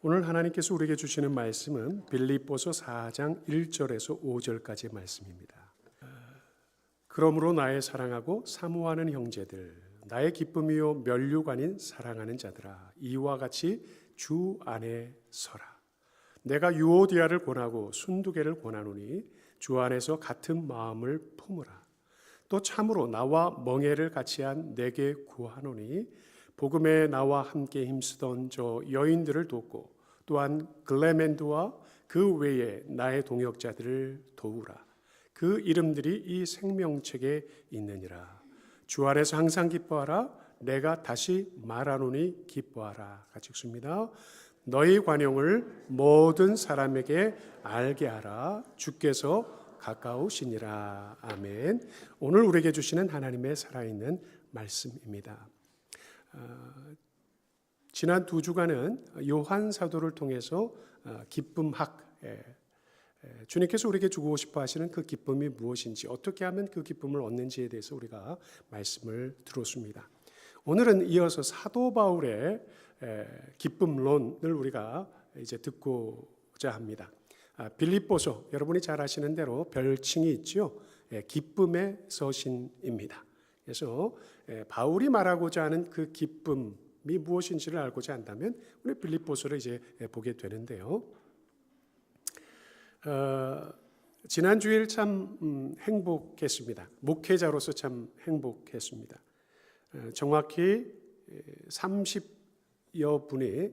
오늘 하나님께서 우리에게 주시는 말씀은 빌립보서 4장 1절에서 5절까지의 말씀입니다. 그러므로 나의 사랑하고 사모하는 형제들, 나의 기쁨이요 면류가 아닌 사랑하는 자들아, 이와 같이 주 안에 서라. 내가 유오디아를 권하고 순두개를 권하노니 주 안에서 같은 마음을 품으라. 또 참으로 나와 멍에를 같이 한 내게 구하노니 복음에 나와 함께 힘쓰던 저 여인들을 돕고 또한 글레멘드와 그 외에 나의 동역자들을 도우라. 그 이름들이 이 생명책에 있느니라. 주 안에서 항상 기뻐하라. 내가 다시 말하노니 기뻐하라. 같이 읽습니다. 너희 관용을 모든 사람에게 알게 하라. 주께서 가까우시니라. 아멘. 오늘 우리에게 주시는 하나님의 살아있는 말씀입니다. 지난 2주간은 요한 사도를 통해서 기쁨학, 주님께서 우리에게 주고 싶어 하시는 그 기쁨이 무엇인지, 어떻게 하면 그 기쁨을 얻는지에 대해서 우리가 말씀을 들었습니다. 오늘은 이어서 사도 바울의 기쁨론을 우리가 이제 듣고자 합니다. 빌립보서, 여러분이 잘 아시는 대로 별칭이 있죠. 기쁨의 서신입니다. 그래서 바울이 말하고자 하는 그 기쁨이 무엇인지를 알고자 한다면 우리 빌립보서를 이제 보게 되는데요. 지난 주일 참 행복했습니다. 목회자로서 참 행복했습니다. 정확히 30여 분이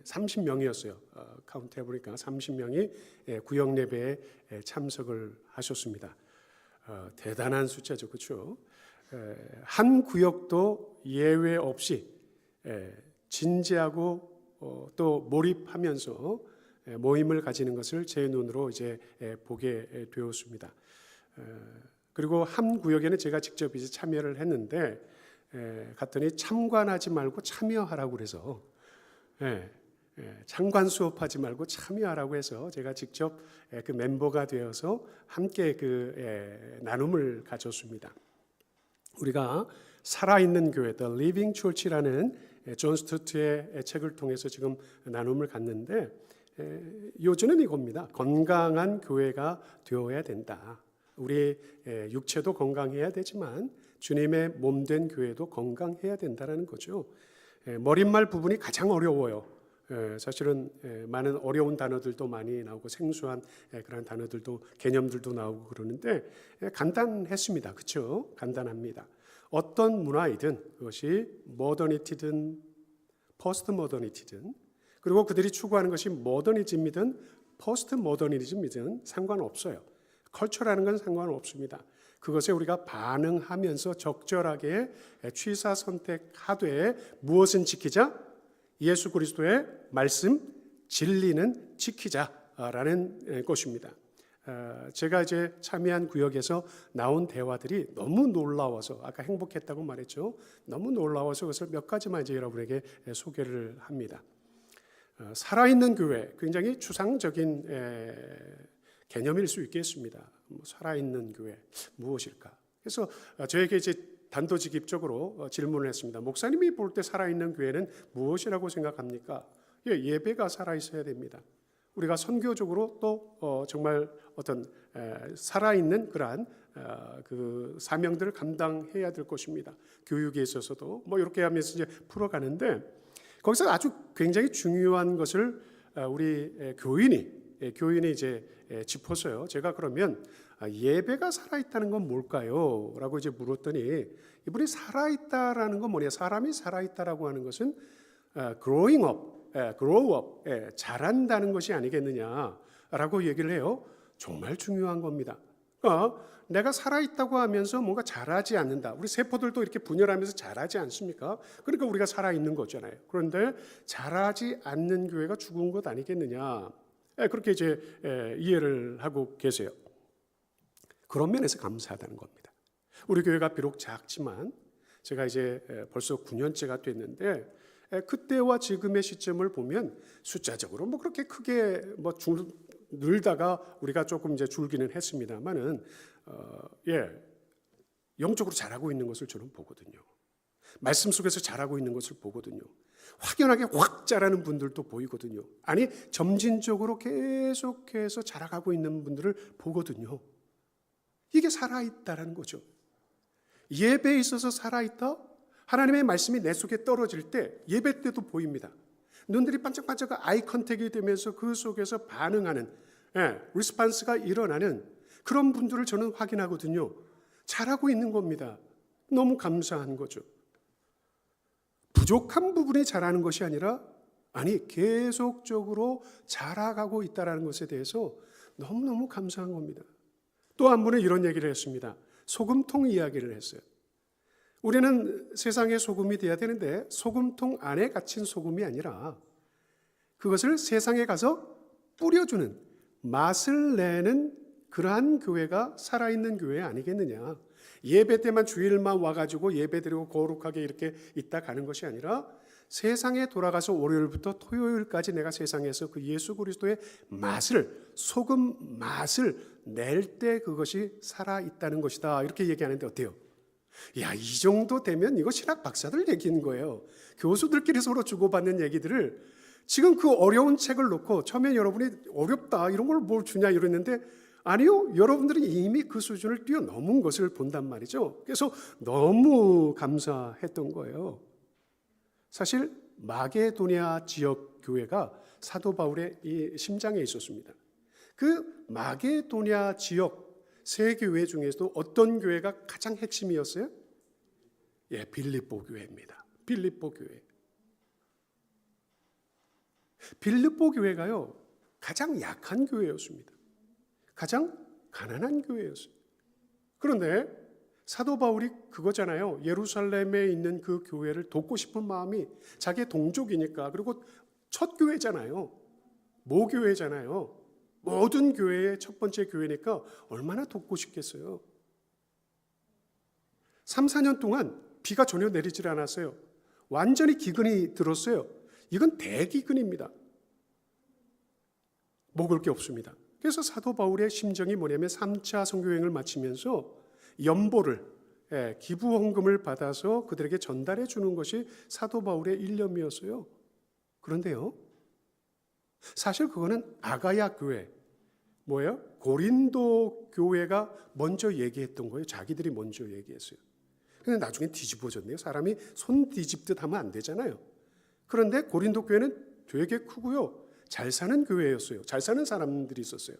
30명이었어요. 카운트 해보니까 30명이 구역 예배에 참석을 하셨습니다. 대단한 숫자죠, 그렇죠? 한 구역도 예외 없이 진지하고 또 몰입하면서 모임을 가지는 것을 제 눈으로 이제 보게 되었습니다. 그리고 한 구역에는 제가 직접 이제 참여를 했는데 갔더니 참관하지 말고 참여하라고 그래서 참관 수업하지 말고 참여하라고 해서 제가 직접 그 멤버가 되어서 함께 그 나눔을 가졌습니다. 우리가 살아있는 교회, The Living Church라는 존 스투트의 책을 통해서 지금 나눔을 갖는데 요즘은 이겁니다. 건강한 교회가 되어야 된다. 우리 육체도 건강해야 되지만 주님의 몸된 교회도 건강해야 된다는 거죠. 머릿말 부분이 가장 어려워요. 사실은 많은 어려운 단어들도 많이 나오고 생소한 그런 단어들도 개념들도 나오고 그러는데 간단했습니다. 그렇죠? 간단합니다. 어떤 문화이든 그것이 모더니티든 포스트 모더니티든 그리고 그들이 추구하는 것이 모더니즘이든 포스트 모더니즘이든 상관없어요. 컬처라는 건 상관없습니다. 그것에 우리가 반응하면서 적절하게 취사 선택하되 무엇은 지키자? 예수 그리스도의 말씀, 진리는 지키자라는 것입니다. 제가 이제 참여한 구역에서 나온 대화들이 너무 놀라워서 아까 행복했다고 말했죠. 너무 놀라워서 그것을 몇 가지만 이제 여러분에게 소개를 합니다. 살아있는 교회, 굉장히 추상적인 개념일 수 있겠습니다. 살아있는 교회 무엇일까? 그래서 저에게 이제 단도직입적으로 질문을 했습니다. 목사님이 볼 때 살아있는 교회는 무엇이라고 생각합니까? 예배가 살아있어야 됩니다. 우리가 선교적으로 또 정말 어떤 살아있는 그러한 그 사명들을 감당해야 될 것입니다. 교육에 있어서도 뭐 이렇게 하면서 이제 풀어가는데 거기서 아주 굉장히 중요한 것을 우리 교인이 이제 짚었어요. 제가 그러면 예배가 살아있다는 건 뭘까요? 라고 이제 물었더니 이분이 살아있다라는 건 뭐냐? 사람이 살아있다라고 하는 것은 growing up, grow up, 자란다는 것이 아니겠느냐라고 얘기를 해요. 정말 중요한 겁니다. 내가 살아있다고 하면서 뭔가 자라지 않는다. 우리 세포들도 이렇게 분열하면서 자라지 않습니까? 그러니까 우리가 살아있는 거잖아요. 그런데 자라지 않는 교회가 죽은 것 아니겠느냐. 그렇게 이제 이해를 하고 계세요. 그런 면에서 감사하다는 겁니다. 우리 교회가 비록 작지만 제가 이제 벌써 9년째가 됐는데 그때와 지금의 시점을 보면 숫자적으로 뭐 그렇게 크게 뭐 늘다가 우리가 조금 이제 줄기는 했습니다만은 영적으로 자라고 있는 것을 저는 보거든요. 말씀 속에서 자라고 있는 것을 보거든요. 확연하게 확 자라는 분들도 보이거든요. 아니, 점진적으로 계속해서 자라가고 있는 분들을 보거든요. 이게 살아있다라는 거죠. 예배에 있어서 살아있다? 하나님의 말씀이 내 속에 떨어질 때 예배 때도 보입니다. 눈들이 반짝반짝 아이 컨택이 되면서 그 속에서 반응하는, 리스판스가 일어나는 그런 분들을 저는 확인하거든요. 잘하고 있는 겁니다. 너무 감사한 거죠. 부족한 부분이 자라는 것이 아니라 계속적으로 자라가고 있다는 것에 대해서 너무너무 감사한 겁니다. 또 한 분은 이런 얘기를 했습니다. 소금통 이야기를 했어요. 우리는 세상의 소금이 돼야 되는데 소금통 안에 갇힌 소금이 아니라 그것을 세상에 가서 뿌려주는, 맛을 내는 그러한 교회가 살아있는 교회 아니겠느냐. 예배 때만 주일만 와가지고 예배 드리고 거룩하게 이렇게 있다 가는 것이 아니라 세상에 돌아가서 월요일부터 토요일까지 내가 세상에서 그 예수 그리스도의 맛을, 소금 맛을 낼 때 그것이 살아있다는 것이다. 이렇게 얘기하는데 어때요? 야, 이 정도 되면 이거 신학 박사들 얘기인 거예요. 교수들끼리 서로 주고받는 얘기들을 지금 그 어려운 책을 놓고 처음에 여러분이 어렵다 이런 걸 뭘 주냐 이랬는데 아니요. 여러분들은 이미 그 수준을 뛰어넘은 것을 본단 말이죠. 그래서 너무 감사했던 거예요. 사실 마게도니아 지역 교회가 사도 바울의 이 심장에 있었습니다. 그 마게도니아 지역 세 교회 중에서도 어떤 교회가 가장 핵심이었어요? 빌립보 교회입니다. 빌립보 교회. 빌립보 교회가요, 가장 약한 교회였습니다. 가장 가난한 교회였어요. 그런데 사도 바울이 그거잖아요. 예루살렘에 있는 그 교회를 돕고 싶은 마음이 자기의 동족이니까, 그리고 첫 교회잖아요. 모교회잖아요. 모든 교회의 첫 번째 교회니까 얼마나 돕고 싶겠어요. 3, 4년 동안 비가 전혀 내리질 않았어요. 완전히 기근이 들었어요. 이건 대기근입니다. 먹을 게 없습니다. 그래서 사도 바울의 심정이 뭐냐면 3차 선교여행을 마치면서 연보를, 기부헌금을 받아서 그들에게 전달해 주는 것이 사도 바울의 일념이었어요. 그런데요, 사실 그거는 아가야 교회, 뭐예요? 고린도 교회가 먼저 얘기했던 거예요. 자기들이 먼저 얘기했어요. 근데 나중에 뒤집어졌네요. 사람이 손 뒤집듯 하면 안 되잖아요. 그런데 고린도 교회는 되게 크고요. 잘 사는 교회였어요. 잘 사는 사람들이 있었어요.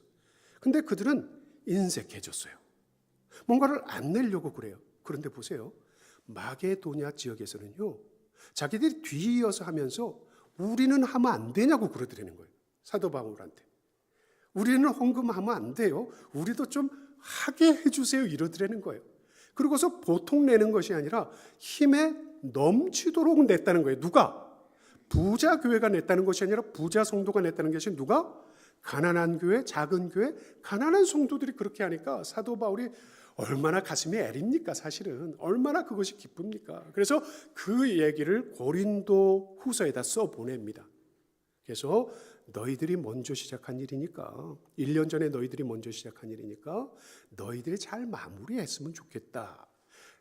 근데 그들은 인색해졌어요. 뭔가를 안 내려고 그래요. 그런데 보세요. 마게도냐 지역에서는요, 자기들이 뒤이어서 하면서 우리는 하면 안 되냐고 그러더라는 거예요. 사도 바울한테. 우리는 헌금하면 안 돼요. 우리도 좀 하게 해주세요. 이러더라는 거예요. 그러고서 보통 내는 것이 아니라 힘에 넘치도록 냈다는 거예요. 누가? 부자 교회가 냈다는 것이 아니라 부자 성도가 냈다는 것이 누가? 가난한 교회, 작은 교회, 가난한 성도들이 그렇게 하니까 사도 바울이 얼마나 가슴이 애립니까? 사실은 얼마나 그것이 기쁩니까? 그래서 그 얘기를 고린도 후서에다 써보냅니다. 그래서 너희들이 먼저 시작한 일이니까, 1년 전에 너희들이 먼저 시작한 일이니까 너희들이 잘 마무리했으면 좋겠다.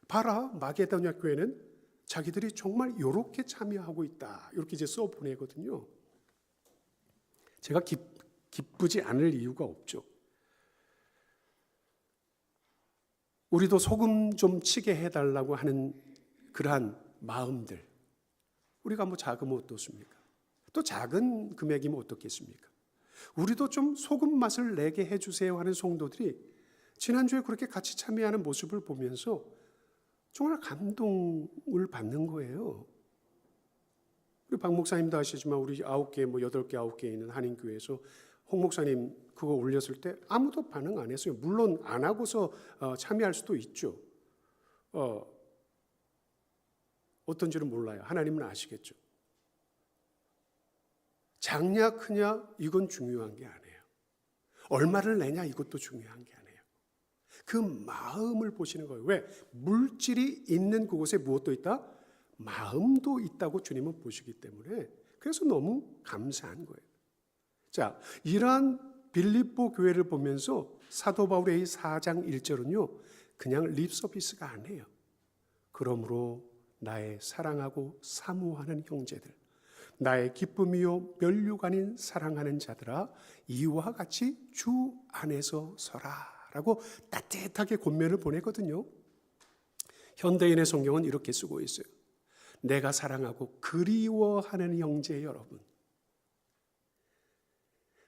봐라, 마게도냐 교회는 자기들이 정말 이렇게 참여하고 있다. 이렇게 이제 써보내거든요. 제가 기쁘지 않을 이유가 없죠. 우리도 소금 좀 치게 해달라고 하는 그러한 마음들, 우리가 뭐 작으면 어떻습니까? 또 작은 금액이면 어떻겠습니까? 우리도 좀 소금 맛을 내게 해주세요 하는 성도들이 지난주에 그렇게 같이 참여하는 모습을 보면서 정말 감동을 받는 거예요. 우리 박 목사님도 아시지만 우리 9개, 8개, 9개 있는 한인교회에서 홍 목사님 그거 올렸을 때 아무도 반응 안 했어요. 물론 안 하고서 참여할 수도 있죠. 어떤지는 몰라요. 하나님은 아시겠죠. 작냐 크냐 이건 중요한 게 아니에요. 얼마를 내냐 이것도 중요한 게 아니에요. 그 마음을 보시는 거예요. 왜? 물질이 있는 그곳에 무엇도 있다? 마음도 있다고 주님은 보시기 때문에 그래서 너무 감사한 거예요. 자, 이러한 빌립보 교회를 보면서 사도 바울의 이 4장 1절은요. 그냥 립서비스가 아니에요. 그러므로 나의 사랑하고 사모하는 형제들, 나의 기쁨이요 면류관인 사랑하는 자들아 이와 같이 주 안에서 서라 라고 따뜻하게 권면을 보내거든요. 현대인의 성경은 이렇게 쓰고 있어요. 내가 사랑하고 그리워하는 형제 여러분.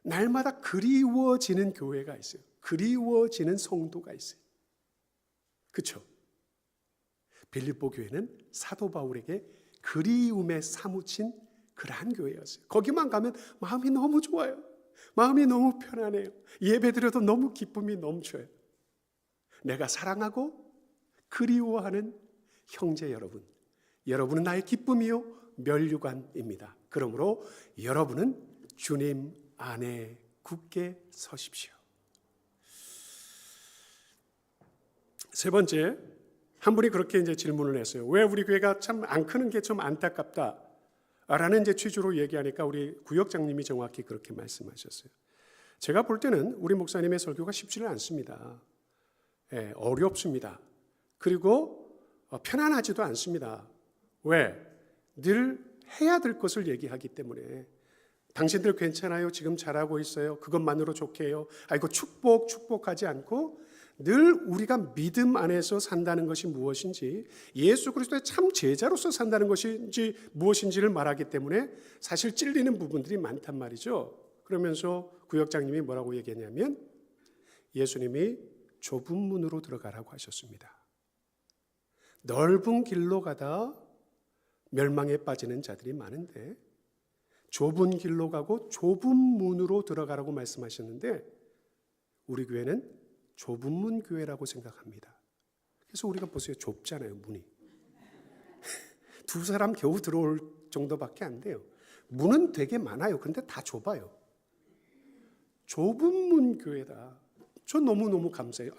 날마다 그리워지는 교회가 있어요. 그리워지는 성도가 있어요. 그렇죠? 빌립보 교회는 사도 바울에게 그리움에 사무친 그러한 교회였어요. 거기만 가면 마음이 너무 좋아요. 마음이 너무 편안해요. 예배드려도 너무 기쁨이 넘쳐요. 내가 사랑하고 그리워하는 형제 여러분. 여러분은 나의 기쁨이요 면류관입니다. 그러므로 여러분은 주님 안에 굳게 서십시오. 세 번째, 한 분이 그렇게 이제 질문을 했어요. 왜 우리 교회가 참 안 크는 게 좀 안타깝다. 라는 이제 취지로 얘기하니까 우리 구역장님이 정확히 그렇게 말씀하셨어요. 제가 볼 때는 우리 목사님의 설교가 쉽지는 않습니다. 어렵습니다. 그리고 편안하지도 않습니다. 왜? 늘 해야 될 것을 얘기하기 때문에. 당신들 괜찮아요? 지금 잘하고 있어요? 그것만으로 좋게 해요? 아이고 축복하지 않고 늘 우리가 믿음 안에서 산다는 것이 무엇인지, 예수 그리스도의 참 제자로서 산다는 것이 무엇인지를 말하기 때문에 사실 찔리는 부분들이 많단 말이죠. 그러면서 구역장님이 뭐라고 얘기했냐면 예수님이 좁은 문으로 들어가라고 하셨습니다. 넓은 길로 가다 멸망에 빠지는 자들이 많은데 좁은 길로 가고 좁은 문으로 들어가라고 말씀하셨는데 우리 교회는 좁은 문 교회라고 생각합니다. 그래서 우리가 보세요. 좁잖아요, 문이. 두 사람 겨우 들어올 정도밖에 안 돼요. 문은 되게 많아요. 그런데 다 좁아요. 좁은 문 교회다. 저 너무너무 감사해요.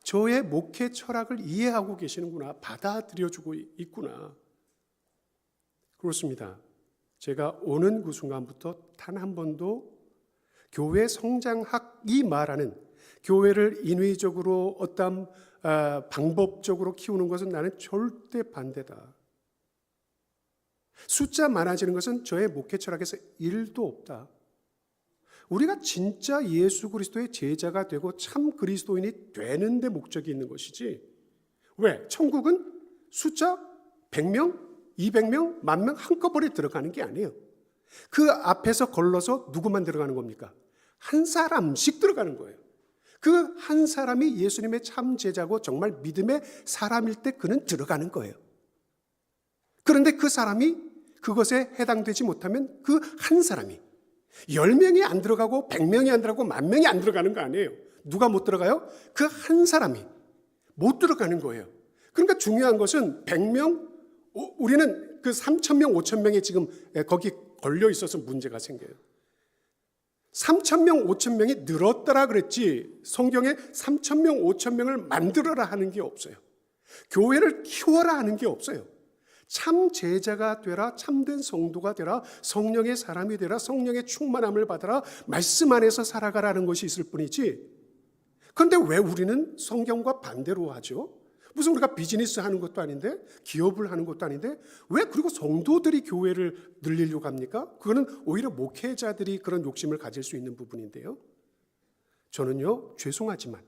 저의 목회 철학을 이해하고 계시는구나. 받아들여주고 있구나. 그렇습니다. 제가 오는 그 순간부터 단 한 번도 교회 성장학이 말하는 교회를 인위적으로 어떤 방법적으로 키우는 것은 나는 절대 반대다. 숫자 많아지는 것은 저의 목회 철학에서 1도 없다. 우리가 진짜 예수 그리스도의 제자가 되고 참 그리스도인이 되는 데 목적이 있는 것이지. 왜? 천국은 숫자 100명, 200명, 10,000명 한꺼번에 들어가는 게 아니에요. 그 앞에서 걸러서 누구만 들어가는 겁니까? 한 사람씩 들어가는 거예요. 그 한 사람이 예수님의 참 제자고 정말 믿음의 사람일 때 그는 들어가는 거예요. 그런데 그 사람이 그것에 해당되지 못하면 그 한 사람이 10명이 안 들어가고 100명이 안 들어가고 10,000명이 안 들어가는 거 아니에요. 누가 못 들어가요? 그 한 사람이 못 들어가는 거예요. 그러니까 중요한 것은 100명, 우리는 그 3,000명, 5,000명이 지금 거기 걸려 있어서 문제가 생겨요. 3,000명, 5,000명이 늘었더라 그랬지 성경에 3,000명, 5,000명을 만들어라 하는 게 없어요. 교회를 키워라 하는 게 없어요. 참 제자가 되라, 참된 성도가 되라, 성령의 사람이 되라, 성령의 충만함을 받아라, 말씀 안에서 살아가라는 것이 있을 뿐이지. 그런데 왜 우리는 성경과 반대로 하죠? 무슨 우리가 비즈니스 하는 것도 아닌데, 기업을 하는 것도 아닌데, 왜 그리고 성도들이 교회를 늘리려고 합니까? 그거는 오히려 목회자들이 그런 욕심을 가질 수 있는 부분인데요. 저는요, 죄송하지만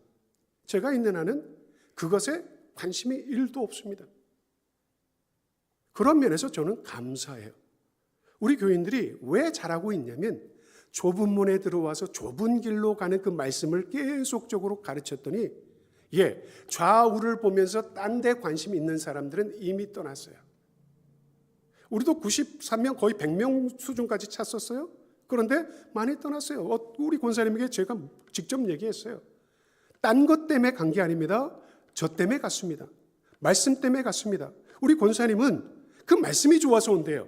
제가 있는 한은 그것에 관심이 1도 없습니다. 그런 면에서 저는 감사해요. 우리 교인들이 왜 잘하고 있냐면 좁은 문에 들어와서 좁은 길로 가는 그 말씀을 계속적으로 가르쳤더니 좌우를 보면서 딴 데 관심이 있는 사람들은 이미 떠났어요. 우리도 93명 거의 100명 수준까지 찼었어요. 그런데 많이 떠났어요. 우리 권사님에게 제가 직접 얘기했어요. 딴 것 때문에 간 게 아닙니다. 저 때문에 갔습니다. 말씀 때문에 갔습니다. 우리 권사님은 그 말씀이 좋아서 온대요.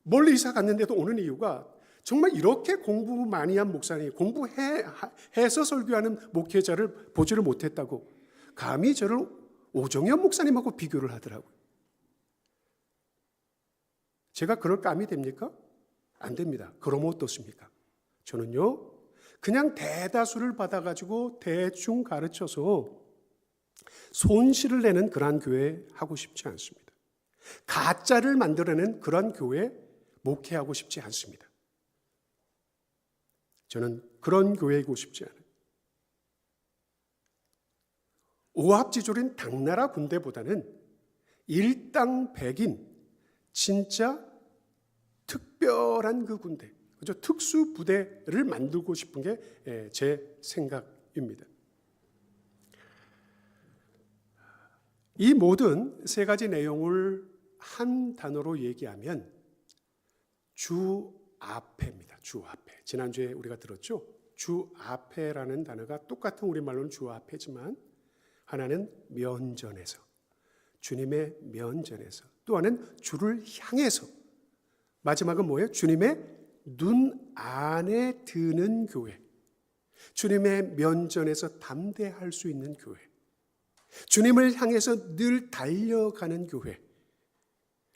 멀리 이사 갔는데도 오는 이유가 정말 이렇게 공부 많이 한 목사님, 공부해서 설교하는 목회자를 보지를 못했다고 감히 저를 오정현 목사님하고 비교를 하더라고요. 제가 그럴 감이 됩니까? 안 됩니다. 그러면 어떻습니까? 저는요, 그냥 대다수를 받아가지고 대충 가르쳐서 손실을 내는 그러한 교회 하고 싶지 않습니다. 가짜를 만들어내는 그런 교회 목회하고 싶지 않습니다. 저는 그런 교회이고 싶지 않아요. 오합지졸인 당나라 군대보다는 일당백인 진짜 특별한 그 군대, 그죠? 특수 부대를 만들고 싶은 게 제 생각입니다. 이 모든 세 가지 내용을 한 단어로 얘기하면 주 앞에입니다. 주 앞에. 지난주에 우리가 들었죠? 주 앞에라는 단어가 똑같은 우리말로는 주 앞에지만 하나는 면전에서, 주님의 면전에서, 또 하나는 주를 향해서, 마지막은 뭐예요? 주님의 눈 안에 드는 교회, 주님의 면전에서 담대할 수 있는 교회, 주님을 향해서 늘 달려가는 교회,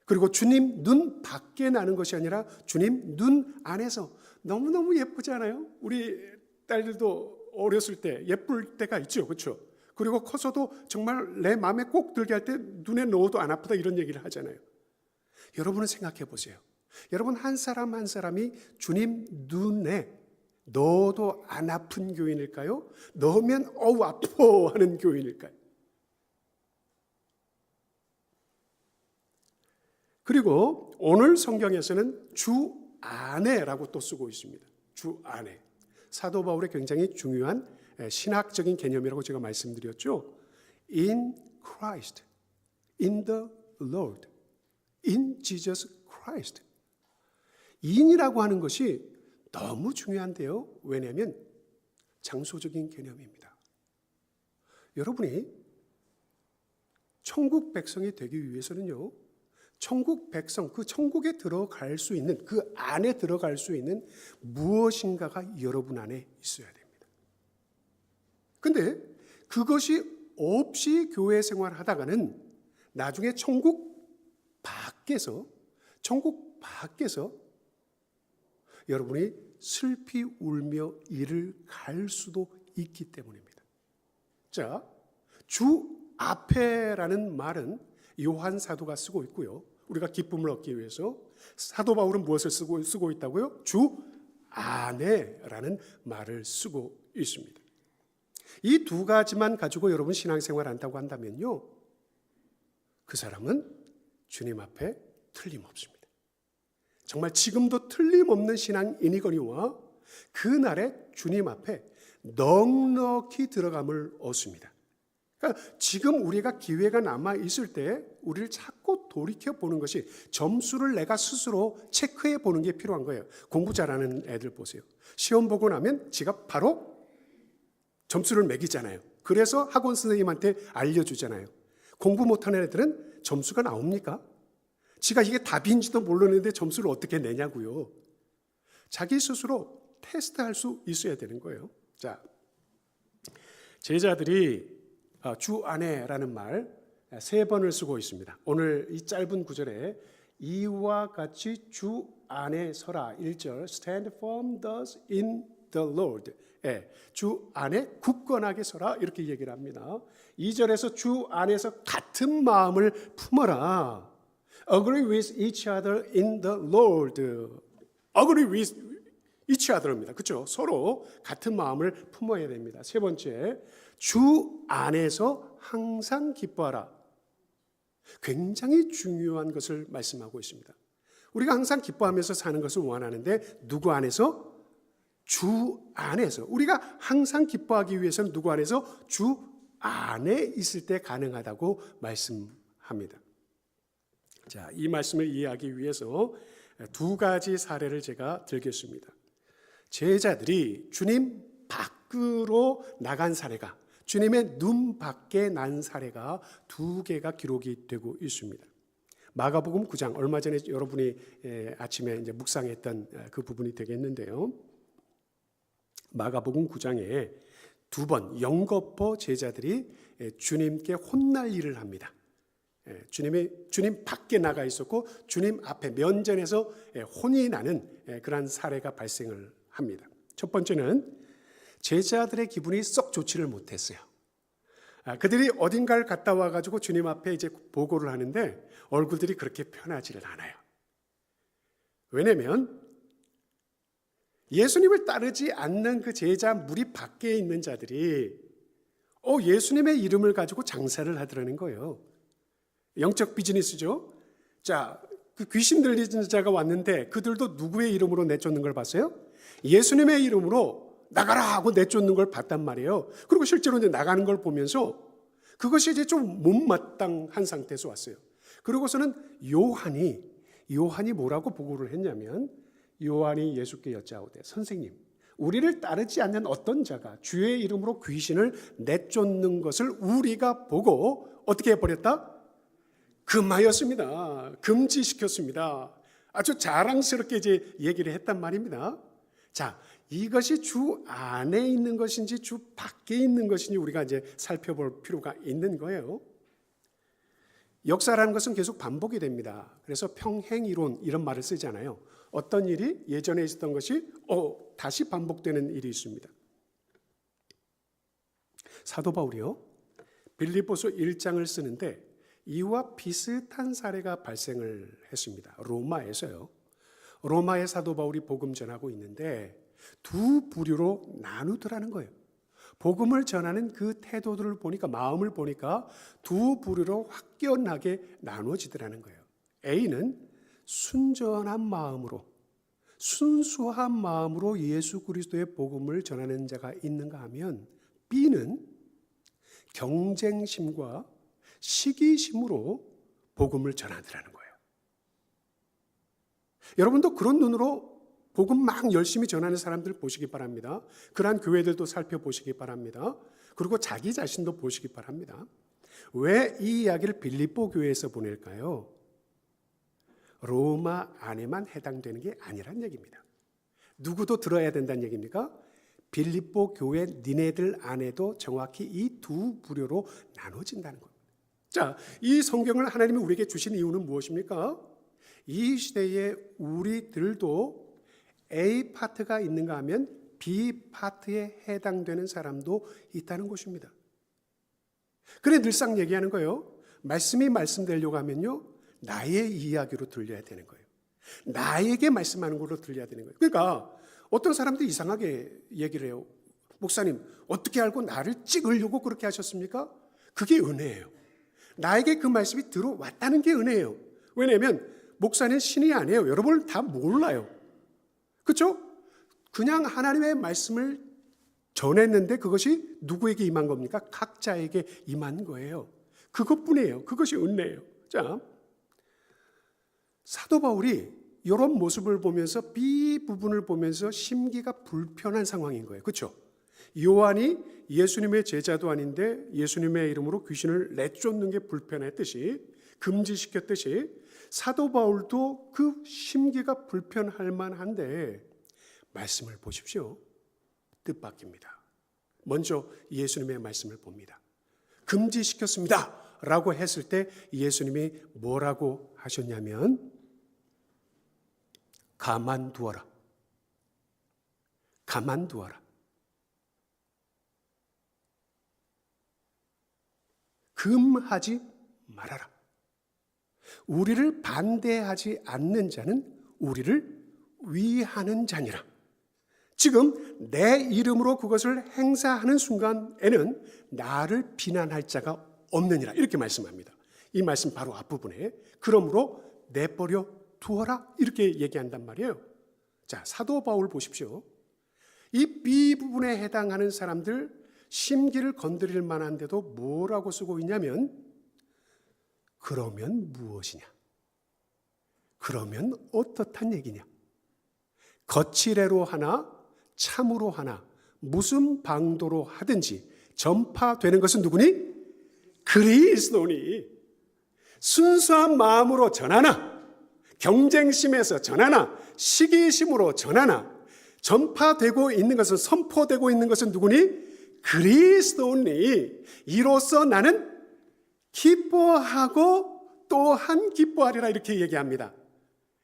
그리고 주님 눈 밖에 나는 것이 아니라 주님 눈 안에서. 너무너무 예쁘잖아요. 우리 딸들도 어렸을 때 예쁠 때가 있죠. 그렇죠? 그리고 커서도 정말 내 마음에 꼭 들게 할 때 눈에 넣어도 안 아프다 이런 얘기를 하잖아요. 여러분은 생각해 보세요. 여러분 한 사람 한 사람이 주님 눈에 넣어도 안 아픈 교인일까요? 넣으면 어우 아파 하는 교인일까요? 그리고 오늘 성경에서는 주 안에라고 또 쓰고 있습니다. 주 안에. 사도 바울의 굉장히 중요한 신학적인 개념이라고 제가 말씀드렸죠. In Christ, in the Lord, in Jesus Christ. in이라고 하는 것이 너무 중요한데요. 왜냐하면 장소적인 개념입니다. 여러분이 천국 백성이 되기 위해서는요, 천국 백성, 그 천국에 들어갈 수 있는, 그 안에 들어갈 수 있는 무엇인가가 여러분 안에 있어야 됩니다. 근데 그것이 없이 교회 생활하다가는 나중에 천국 밖에서 여러분이 슬피 울며 이를 갈 수도 있기 때문입니다. 자, 주 앞에라는 말은 요한 사도가 쓰고 있고요. 우리가 기쁨을 얻기 위해서 사도 바울은 무엇을 쓰고 있다고요? 주 안에라는 말을 쓰고 있습니다. 이 두 가지만 가지고 여러분 신앙생활 한다고 한다면요, 그 사람은 주님 앞에 틀림없습니다. 정말 지금도 틀림없는 신앙인이거니와 그날에 주님 앞에 넉넉히 들어감을 얻습니다. 그러니까 지금 우리가 기회가 남아 있을 때 우리를 자꾸 돌이켜 보는 것이, 점수를 내가 스스로 체크해 보는 게 필요한 거예요. 공부 잘하는 애들 보세요. 시험 보고 나면 지가 바로 점수를 매기잖아요. 그래서 학원 선생님한테 알려주잖아요. 공부 못하는 애들은 점수가 나옵니까? 지가 이게 답인지도 모르는데 점수를 어떻게 내냐고요. 자기 스스로 테스트할 수 있어야 되는 거예요. 자, 제자들이 주 안에라는 말 3번을 쓰고 있습니다. 오늘 이 짧은 구절에 이와 같이 주 안에 서라 1절 stand firm thus in the Lord, 주 안에 굳건하게 서라 이렇게 얘기를 합니다. 2절에서 주 안에서 같은 마음을 품어라 agree with each other in the Lord. agree with each other입니다. 그렇죠? 서로 같은 마음을 품어야 됩니다. 세 번째, 주 안에서 항상 기뻐하라. 굉장히 중요한 것을 말씀하고 있습니다. 우리가 항상 기뻐하면서 사는 것을 원하는데 누구 안에서? 주 안에서. 우리가 항상 기뻐하기 위해서는 누구 안에서? 주 안에 있을 때 가능하다고 말씀합니다. 자, 이 말씀을 이해하기 위해서 두 가지 사례를 제가 들겠습니다. 제자들이 주님 밖으로 나간 사례가, 주님의 눈 밖에 난 사례가 2개가 기록이 되고 있습니다. 마가복음 9장, 얼마 전에 여러분이 아침에 이제 묵상했던 그 부분이 되겠는데요. 마가복음 9장에 2번 영거포 제자들이 주님께 혼날 일을 합니다. 주님 밖에 나가 있었고 주님 앞에 면전에서 혼이 나는 그런 사례가 발생을 합니다. 첫 번째는 제자들의 기분이 썩 좋지를 못했어요. 그들이 어딘가를 갔다 와가지고 주님 앞에 이제 보고를 하는데 얼굴들이 그렇게 편하지를 않아요. 왜냐면 예수님을 따르지 않는 그 제자 무리 밖에 있는 자들이 예수님의 이름을 가지고 장사를 하더라는 거예요. 영적 비즈니스죠. 자, 그 귀신 들리는 자가 왔는데 그들도 누구의 이름으로 내쫓는 걸 봤어요? 예수님의 이름으로 나가라 하고 내쫓는 걸 봤단 말이에요. 그리고 실제로 이제 나가는 걸 보면서 그것이 이제 좀 못마땅한 상태에서 왔어요. 그러고서는 요한이 뭐라고 보고를 했냐면, 요한이 예수께 여짜오되, 선생님, 우리를 따르지 않는 어떤 자가 주의 이름으로 귀신을 내쫓는 것을 우리가 보고 어떻게 해버렸다? 금하였습니다. 금지시켰습니다. 아주 자랑스럽게 이제 얘기를 했단 말입니다. 자, 이것이 주 안에 있는 것인지 주 밖에 있는 것인지 우리가 이제 살펴볼 필요가 있는 거예요. 역사라는 것은 계속 반복이 됩니다. 그래서 평행이론 이런 말을 쓰잖아요. 어떤 일이 예전에 있었던 것이 다시 반복되는 일이 있습니다. 사도 바울이요, 빌립보서 1장을 쓰는데 이와 비슷한 사례가 발생을 했습니다. 로마에서요. 로마의 사도 바울이 복음 전하고 있는데 두 부류로 나누더라는 거예요. 복음을 전하는 그 태도들을 보니까, 마음을 보니까 두 부류로 확연하게 나누어지더라는 거예요. A는 순전한 마음으로, 순수한 마음으로 예수 그리스도의 복음을 전하는 자가 있는가 하면, B는 경쟁심과 시기심으로 복음을 전하더라는 거예요. 여러분도 그런 눈으로 복음 막 열심히 전하는 사람들 보시기 바랍니다. 그러한 교회들도 살펴보시기 바랍니다. 그리고 자기 자신도 보시기 바랍니다. 왜 이 이야기를 빌립보 교회에서 보낼까요? 로마 안에만 해당되는 게 아니란 얘기입니다. 누구도 들어야 된다는 얘기입니까? 빌립보 교회 니네들 안에도 정확히 이 두 부류로 나눠진다는 겁니다. 자, 이 성경을 하나님이 우리에게 주신 이유는 무엇입니까? 이 시대에 우리들도 A 파트가 있는가 하면 B 파트에 해당되는 사람도 있다는 것입니다. 그래 늘상 얘기하는 거예요. 말씀이 말씀되려고 하면요, 나의 이야기로 들려야 되는 거예요. 나에게 말씀하는 걸로 들려야 되는 거예요. 그러니까 어떤 사람들이 이상하게 얘기를 해요. 목사님, 어떻게 알고 나를 찍으려고 그렇게 하셨습니까? 그게 은혜예요. 나에게 그 말씀이 들어왔다는 게 은혜예요. 왜냐하면 목사는 신이 아니에요. 여러분을 다 몰라요. 그렇죠? 그냥 하나님의 말씀을 전했는데 그것이 누구에게 임한 겁니까? 각자에게 임한 거예요. 그것뿐이에요. 그것이 은혜예요. 자, 사도 바울이 이런 모습을 보면서 B 부분을 보면서 심기가 불편한 상황인 거예요. 그렇죠? 요한이 예수님의 제자도 아닌데 예수님의 이름으로 귀신을 내쫓는 게 불편했듯이, 금지시켰듯이 사도 바울도 그 심기가 불편할 만한데 말씀을 보십시오. 뜻밖입니다. 먼저 예수님의 말씀을 봅니다. 금지시켰습니다 라고 했을 때 예수님이 뭐라고 하셨냐면, 가만두어라. 가만두어라. 금하지 말아라. 우리를 반대하지 않는 자는 우리를 위하는 자니라. 지금 내 이름으로 그것을 행사하는 순간에는 나를 비난할 자가 없느니라. 이렇게 말씀합니다. 이 말씀 바로 앞부분에 그러므로 내버려 두어라 이렇게 얘기한단 말이에요. 자, 사도 바울 보십시오. 이 B 부분에 해당하는 사람들 심기를 건드릴 만한데도 뭐라고 쓰고 있냐면, 그러면 무엇이냐? 그러면 어떻단 얘기냐? 거칠애로 하나 참으로 하나 무슨 방도로 하든지 전파되는 것은 누구니? 그리스도니. 순수한 마음으로 전하나, 경쟁심에서 전하나, 시기심으로 전하나, 전파되고 있는 것은, 선포되고 있는 것은 누구니? 그리스도니. 이로써 나는 기뻐하고 또한 기뻐하리라 이렇게 얘기합니다.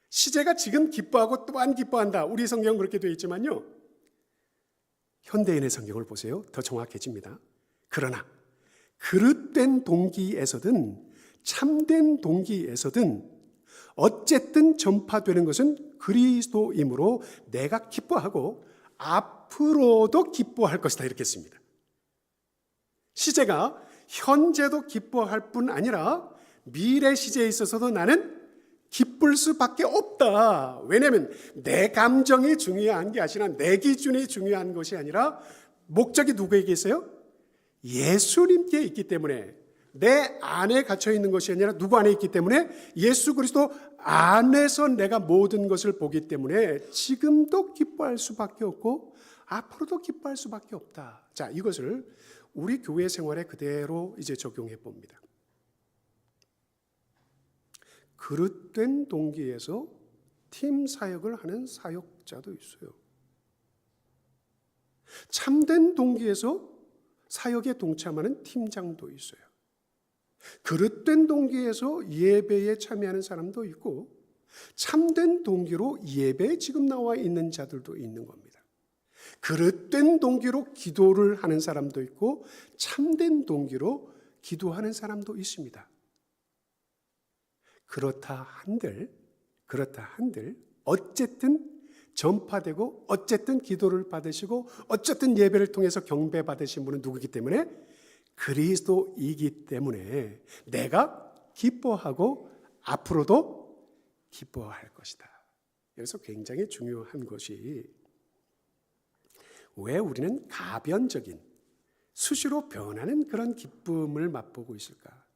시제가 지금 기뻐하고 또한 기뻐한다. 우리 성경은 그렇게 되어 있지만요, 현대인의 성경을 보세요. 더 정확해집니다. 그러나 그릇된 동기에서든 참된 동기에서든 어쨌든 전파되는 것은 그리스도이므로 내가 기뻐하고 앞으로도 기뻐할 것이다 이렇게 했습니다. 시제가 현재도 기뻐할 뿐 아니라 미래 시제에 있어서도 나는 기쁠 수밖에 없다. 왜냐하면 내 감정이 중요한 게 아니라 내 기준이 중요한 것이 아니라 목적이 누구에게 있어요? 예수님께 있기 때문에 내 안에 갇혀 있는 것이 아니라 누구 안에 있기 때문에 예수 그리스도 안에서 내가 모든 것을 보기 때문에 지금도 기뻐할 수밖에 없고 앞으로도 기뻐할 수밖에 없다. 자, 이것을 우리 교회 생활에 그대로 이제 적용해 봅니다. 그릇된 동기에서 팀 사역을 하는 사역자도 있어요. 참된 동기에서 사역에 동참하는 팀장도 있어요. 그릇된 동기에서 예배에 참여하는 사람도 있고 참된 동기로 예배에 지금 나와 있는 자들도 있는 겁니다. 그릇된 동기로 기도를 하는 사람도 있고 참된 동기로 기도하는 사람도 있습니다. 그렇다 한들 어쨌든 전파되고 어쨌든 기도를 받으시고 어쨌든 예배를 통해서 경배 받으신 분은 누구이기 때문에 그리스도이기 때문에 내가 기뻐하고 앞으로도 기뻐할 것이다. 여기서 굉장히 중요한 것이 왜 우리는 가변적인 수시로 변하는 그런 기쁨을 맛보고 있을까?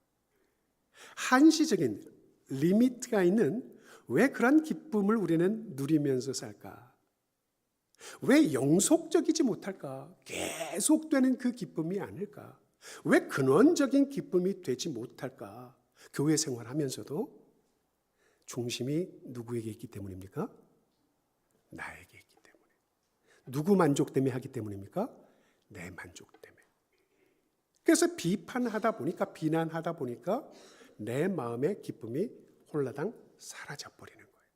한시적인 리미트가 있는 왜 그런 기쁨을 우리는 누리면서 살까? 왜 영속적이지 못할까? 계속되는 그 기쁨이 아닐까? 왜 근원적인 기쁨이 되지 못할까? 교회 생활하면서도 중심이 누구에게 있기 때문입니까? 나에게 있기 때문에. 누구 만족 때문에 하기 때문입니까? 내 만족 때문에. 그래서 비판하다 보니까 비난하다 보니까 내 마음의 기쁨이 홀라당 사라져 버리는 거예요.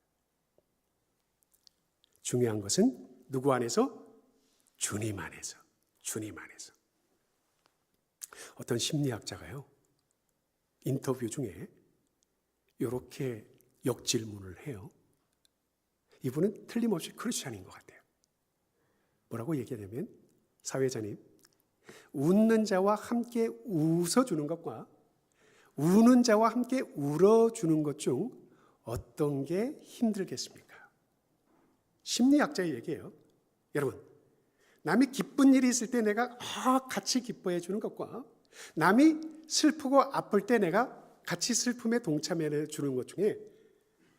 중요한 것은 누구 안에서? 주님 안에서. 주님 안에서. 어떤 심리학자가요, 인터뷰 중에 이렇게 역질문을 해요. 이분은 틀림없이 크리스찬인 것 같아요. 뭐라고 얘기하냐면, 사회자님, 웃는 자와 함께 웃어주는 것과 우는 자와 함께 울어주는 것 중 어떤 게 힘들겠습니까? 심리학자의 얘기예요. 여러분, 남이 기쁜 일이 있을 때 내가 같이 기뻐해 주는 것과 남이 슬프고 아플 때 내가 같이 슬픔에 동참해 주는 것 중에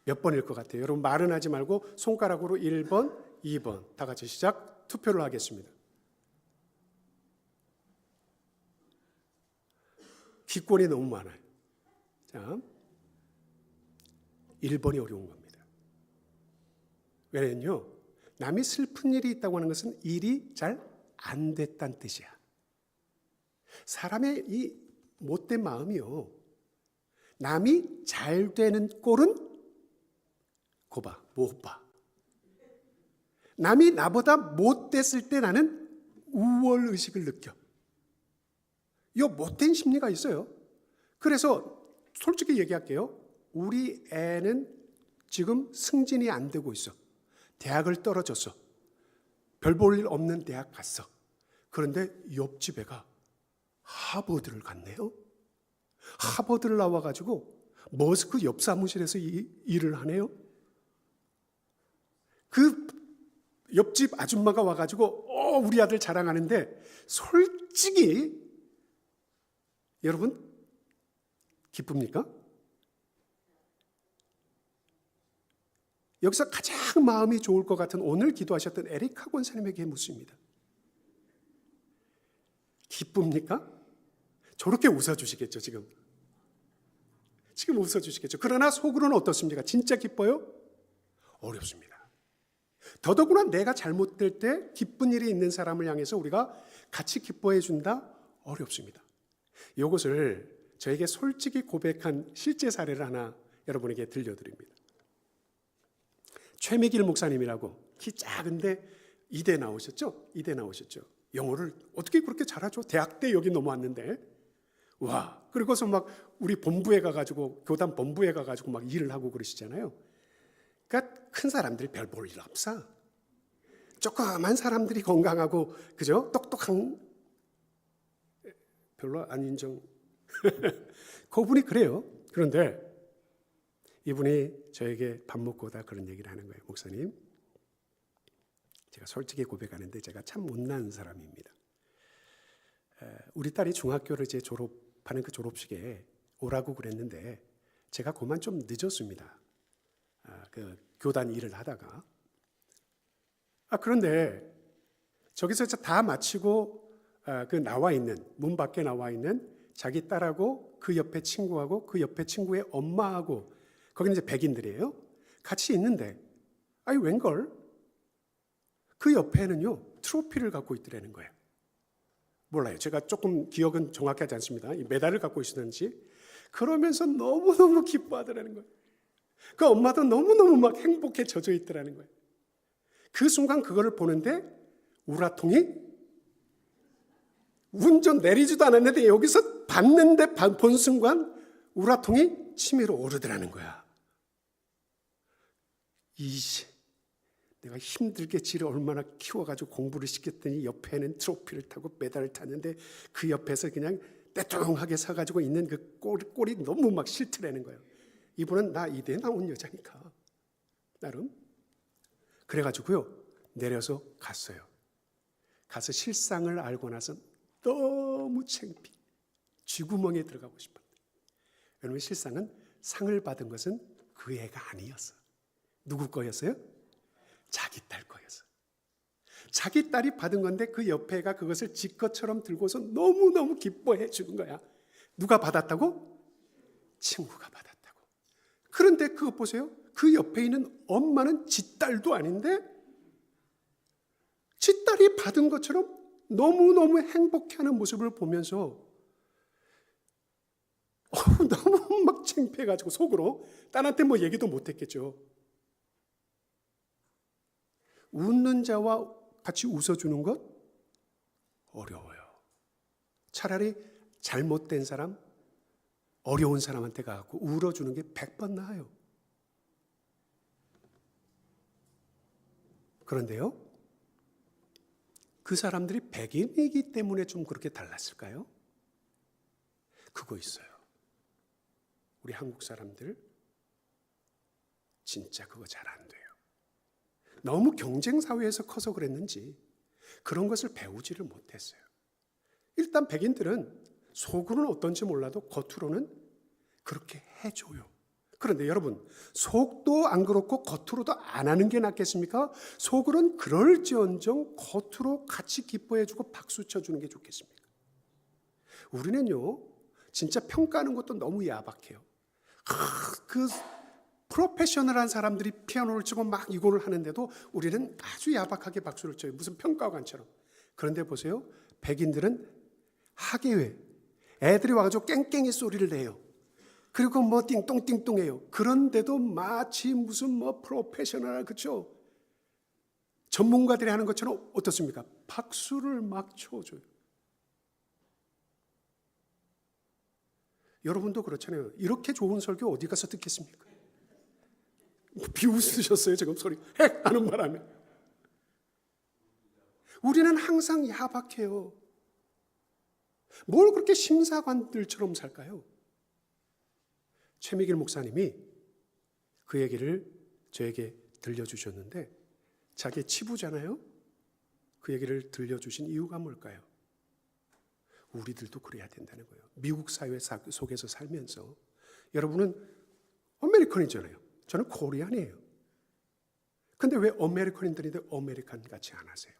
몇 번일 것 같아요? 여러분 말은 하지 말고 손가락으로 1번, 2번 다 같이 시작, 투표를 하겠습니다. 기권이 너무 많아요. 자, 1번이 어려운 겁니다. 왜냐면요, 남이 슬픈 일이 있다고 하는 것은 일이 잘 안 됐다는 뜻이야. 사람의 이 못된 마음이요, 남이 잘 되는 꼴은 못 봐. 남이 나보다 못됐을 때 나는 우월의식을 느껴. 이 못된 심리가 있어요. 그래서 솔직히 얘기할게요. 우리 애는 지금 승진이 안 되고 있어. 대학을 떨어졌어. 별 볼 일 없는 대학 갔어. 그런데 옆집 애가 하버드를 갔네요. 하버드를 나와가지고 머스크 옆 사무실에서 일을 하네요. 그 옆집 아줌마가 와가지고 우리 아들 자랑하는데 솔직히 여러분 기쁩니까? 여기서 가장 마음이 좋을 것 같은 오늘 기도하셨던 에리카 권사님에게 묻습니다. 기쁩니까? 저렇게 웃어주시겠죠, 지금. 지금 웃어주시겠죠. 그러나 속으로는 어떻습니까? 진짜 기뻐요? 어렵습니다. 더더구나 내가 잘못될 때 기쁜 일이 있는 사람을 향해서 우리가 같이 기뻐해 준다? 어렵습니다. 이것을 저에게 솔직히 고백한 실제 사례를 하나 여러분에게 들려드립니다. 최미길 목사님이라고 키 작은데 이대 나오셨죠? 영어를 어떻게 그렇게 잘하죠? 대학 때 여기 넘어왔는데 와, 그리고서 막 우리 본부에 가가지고 교단 본부에 가가지고 막 일을 하고 그러시잖아요. 그러니까 큰 사람들이 별 볼 일 없어. 조그만 사람들이 건강하고 그죠? 똑똑한 별로 안 인정. 그분이 그래요. 그런데 이분이 저에게 밥 먹고 다 그런 얘기를 하는 거예요. 목사님, 제가 솔직히 고백하는데 제가 참 못난 사람입니다. 우리 딸이 중학교를 이제 졸업하는 그 졸업식에 오라고 그랬는데 제가 그만 좀 늦었습니다. 그 교단 일을 하다가. 그런데 저기서 다 마치고 그 나와 있는 문 밖에 나와 있는 자기 딸하고 그 옆에 친구하고 그 옆에 친구의 엄마하고 거기는 이제 백인들이에요. 같이 있는데 아니 웬걸 그 옆에는요 트로피를 갖고 있더라는 거예요. 몰라요. 제가 조금 기억은 정확하지 않습니다. 이 메달을 갖고 있었는지 그러면서 너무너무 기뻐하더라는 거예요. 그 엄마도 너무너무 막 행복해 젖어 있더라는 거예요. 그 순간 그거를 보는데 우라통이 운전 내리지도 않았는데 여기서 봤는데 본 순간 우라통이 치밀어 오르더라는 거야. 내가 힘들게 지를 얼마나 키워가지고 공부를 시켰더니 옆에는 트로피를 타고 메달을 탔는데 그 옆에서 그냥 떼뚱하게 서가지고 있는 그 꼴이 너무 막 싫더라는 거예요. 이분은 나 이대에 나온 여자니까 나름. 그래가지고요 내려서 갔어요. 가서 실상을 알고 나서 너무 창피해. 쥐구멍에 들어가고 싶었대. 여러분 실상은 상을 받은 것은 그 애가 아니었어. 누구 거였어요? 자기 딸 거였어. 자기 딸이 받은 건데 그 옆에 애가 그것을 지 것처럼 들고서 너무너무 기뻐해 주는 거야. 누가 받았다고? 친구가 받았다고. 그런데 그것 보세요. 그 옆에 있는 엄마는 지 딸도 아닌데 지 딸이 받은 것처럼 너무너무 행복해하는 모습을 보면서 너무 막 창피해가지고 속으로 딸한테 뭐 얘기도 못했겠죠. 웃는 자와 같이 웃어주는 것 어려워요. 차라리 잘못된 사람, 어려운 사람한테 가고 울어주는 게 100번 나아요. 그런데요, 그 사람들이 백인이기 때문에 좀 그렇게 달랐을까요? 그거 있어요. 우리 한국 사람들 진짜 그거 잘 안 돼요. 너무 경쟁 사회에서 커서 그랬는지 그런 것을 배우지를 못했어요. 일단 백인들은 속으로는 어떤지 몰라도 겉으로는 그렇게 해줘요. 그런데 여러분, 속도 안 그렇고 겉으로도 안 하는 게 낫겠습니까? 속으로는 그럴지언정 겉으로 같이 기뻐해주고 박수 쳐주는 게 좋겠습니까? 우리는요, 진짜 평가하는 것도 너무 야박해요. 그 프로페셔널한 사람들이 피아노를 치고 막 이거를 하는데도 우리는 아주 야박하게 박수를 쳐요. 무슨 평가관처럼. 그런데 보세요. 백인들은 하계회, 애들이 와가지고 깽깽이 소리를 내요. 그리고 뭐 띵똥띵똥해요. 그런데도 마치 무슨 뭐 프로페셔널, 그렇죠? 전문가들이 하는 것처럼 어떻습니까? 박수를 막 쳐줘요. 여러분도 그렇잖아요. 이렇게 좋은 설교 어디 가서 듣겠습니까? 비웃으셨어요 지금 소리 핵 하는 바람에. 우리는 항상 야박해요. 뭘 그렇게 심사관들처럼 살까요? 최미길 목사님이 그 얘기를 저에게 들려주셨는데 자기 치부잖아요. 그 얘기를 들려주신 이유가 뭘까요? 우리들도 그래야 된다는 거예요. 미국 사회 속에서 살면서 여러분은 아메리칸이잖아요. 저는 코리안이에요. 근데 왜 아메리칸인들인데 아메리칸 같이 안 하세요?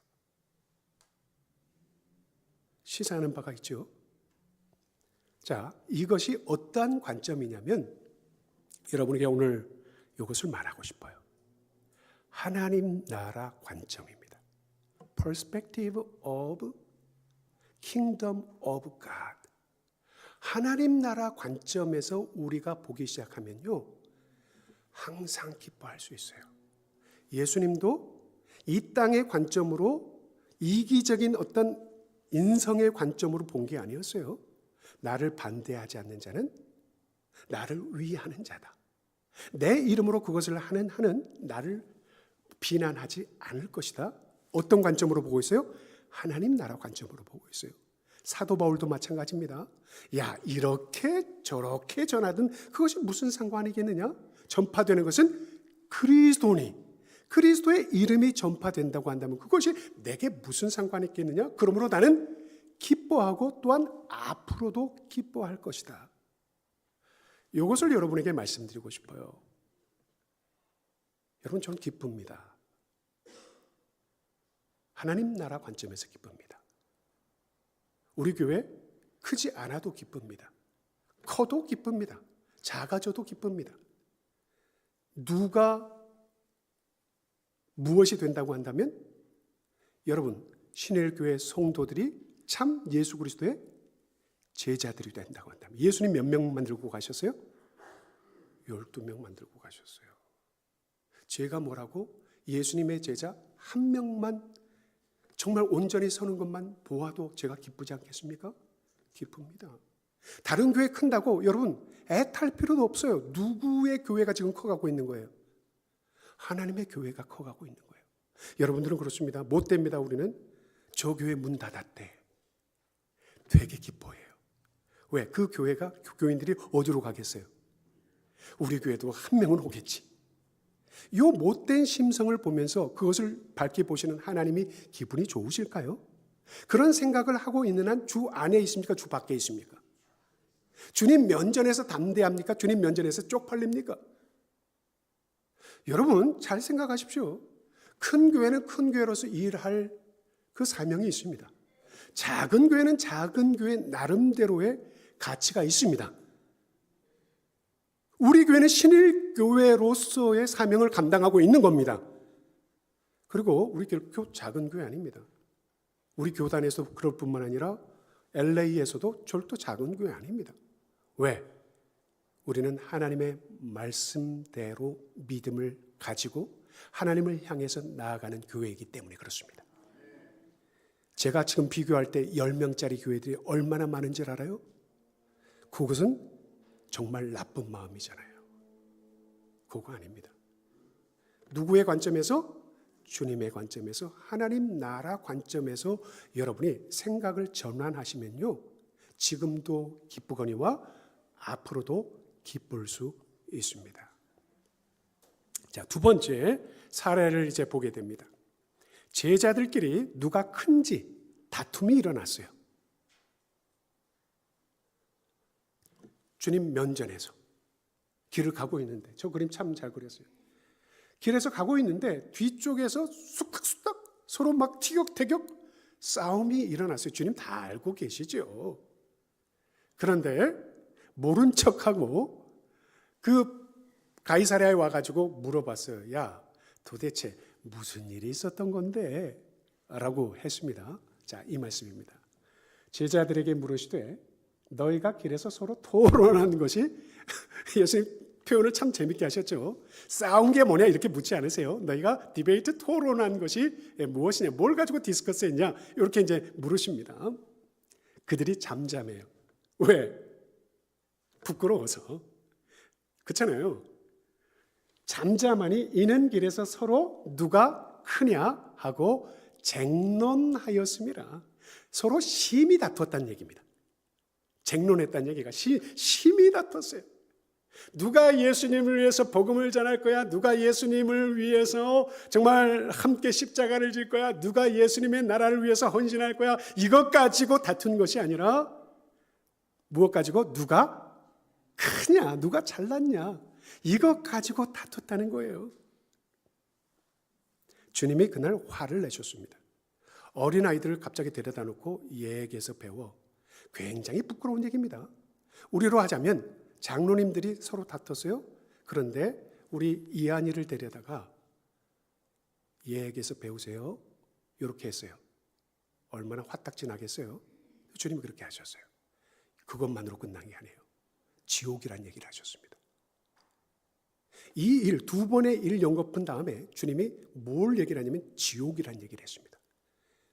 시사하는 바가 있죠. 자, 이것이 어떠한 관점이냐면 여러분에게 오늘 이것을 말하고 싶어요. 하나님 나라 관점입니다. Perspective of Kingdom of God. 하나님 나라 관점에서 우리가 보기 시작하면요, 항상 기뻐할 수 있어요. 예수님도 이 땅의 관점으로 이기적인 어떤 인성의 관점으로 본 게 아니었어요. 나를 반대하지 않는 자는 나를 위하는 자다. 내 이름으로 그것을 하는 나를 비난하지 않을 것이다. 어떤 관점으로 보고 있어요? 하나님 나라 관점으로 보고 있어요. 사도 바울도 마찬가지입니다. 야, 이렇게 저렇게 전하든 그것이 무슨 상관이겠느냐? 전파되는 것은 그리스도의 이름이 전파된다고 한다면 그것이 내게 무슨 상관이 있겠느냐? 그러므로 나는 기뻐하고 또한 앞으로도 기뻐할 것이다. 이것을 여러분에게 말씀드리고 싶어요. 여러분, 전 기쁩니다. 하나님 나라 관점에서 기쁩니다. 우리 교회 크지 않아도 기쁩니다. 커도 기쁩니다. 작아져도 기쁩니다. 누가 무엇이 된다고 한다면 여러분, 신일교회 성도들이 참 예수 그리스도의 제자들이 된다고 한다면 예수님 몇 명 만들고 가셨어요? 12명 만들고 가셨어요. 제가 뭐라고? 예수님의 제자 한 명만 정말 온전히 서는 것만 보아도 제가 기쁘지 않겠습니까? 기쁩니다. 다른 교회 큰다고 여러분 애탈 필요도 없어요. 누구의 교회가 지금 커가고 있는 거예요? 하나님의 교회가 커가고 있는 거예요. 여러분들은 그렇습니다. 못 됩니다. 우리는 저 교회 문 닫았대. 되게 기뻐해요. 왜? 그 교회가 교인들이 어디로 가겠어요? 우리 교회도 한 명은 오겠지. 이 못된 심성을 보면서 그것을 밝게 보시는 하나님이 기분이 좋으실까요? 그런 생각을 하고 있는 한 주 안에 있습니까? 주 밖에 있습니까? 주님 면전에서 담대합니까? 주님 면전에서 쪽팔립니까? 여러분 잘 생각하십시오. 큰 교회는 큰 교회로서 일할 그 사명이 있습니다. 작은 교회는 작은 교회 나름대로의 가치가 있습니다. 우리 교회는 신일교회로서의 사명을 감당하고 있는 겁니다. 그리고 우리 결코 작은 교회 아닙니다. 우리 교단에서 그럴 뿐만 아니라 LA에서도 절도 작은 교회 아닙니다. 왜? 우리는 하나님의 말씀대로 믿음을 가지고 하나님을 향해서 나아가는 교회이기 때문에 그렇습니다. 제가 지금 비교할 때 10명짜리 교회들이 얼마나 많은지 알아요? 그것은 정말 나쁜 마음이잖아요. 그거 아닙니다. 누구의 관점에서? 주님의 관점에서, 하나님 나라 관점에서 여러분이 생각을 전환하시면요, 지금도 기쁘거니와 앞으로도 기쁠 수 있습니다. 자, 두 번째 사례를 이제 보게 됩니다. 제자들끼리 누가 큰지 다툼이 일어났어요. 주님 면전에서 길을 가고 있는데, 저 그림 참 잘 그렸어요. 길에서 가고 있는데 뒤쪽에서 쑥닥쑥닥 서로 막 티격태격 싸움이 일어났어요. 주님 다 알고 계시죠. 그런데 모른 척하고 그 가이사랴에 와가지고 물어봤어요. 야, 도대체 무슨 일이 있었던 건데? 라고 했습니다. 자, 이 말씀입니다. 제자들에게 물으시되 너희가 길에서 서로 토론하는 것이 예수님 표현을 참 재밌게 하셨죠. 싸운 게 뭐냐 이렇게 묻지 않으세요. 너희가 디베이트 토론한 것이 무엇이냐, 뭘 가지고 디스커스했냐 이렇게 이제 물으십니다. 그들이 잠잠해요. 왜? 부끄러워서. 그렇잖아요. 잠잠하니 이는 길에서 서로 누가 크냐 하고 쟁론하였습니다. 서로 심히 다투었다는 얘기입니다. 쟁론했다는 얘기가 심히 다퉜어요. 누가 예수님을 위해서 복음을 전할 거야? 누가 예수님을 위해서 정말 함께 십자가를 질 거야? 누가 예수님의 나라를 위해서 헌신할 거야? 이것 가지고 다툰 것이 아니라 무엇 가지고? 누가 크냐? 누가 잘났냐? 이것 가지고 다퉜다는 거예요. 주님이 그날 화를 내셨습니다. 어린아이들을 갑자기 데려다 놓고 얘기해서 배워. 굉장히 부끄러운 얘기입니다. 우리로 하자면 장로님들이 서로 다퉜어요. 그런데 우리 이한이를 데려다가 얘기해서 배우세요. 이렇게 했어요. 얼마나 화딱지 나겠어요. 주님이 그렇게 하셨어요. 그것만으로 끝난 게 아니에요. 지옥이란 얘기를 하셨습니다. 이 일, 두 번의 일 연거푼 다음에 주님이 뭘 얘기를 하냐면 지옥이란 얘기를 했습니다.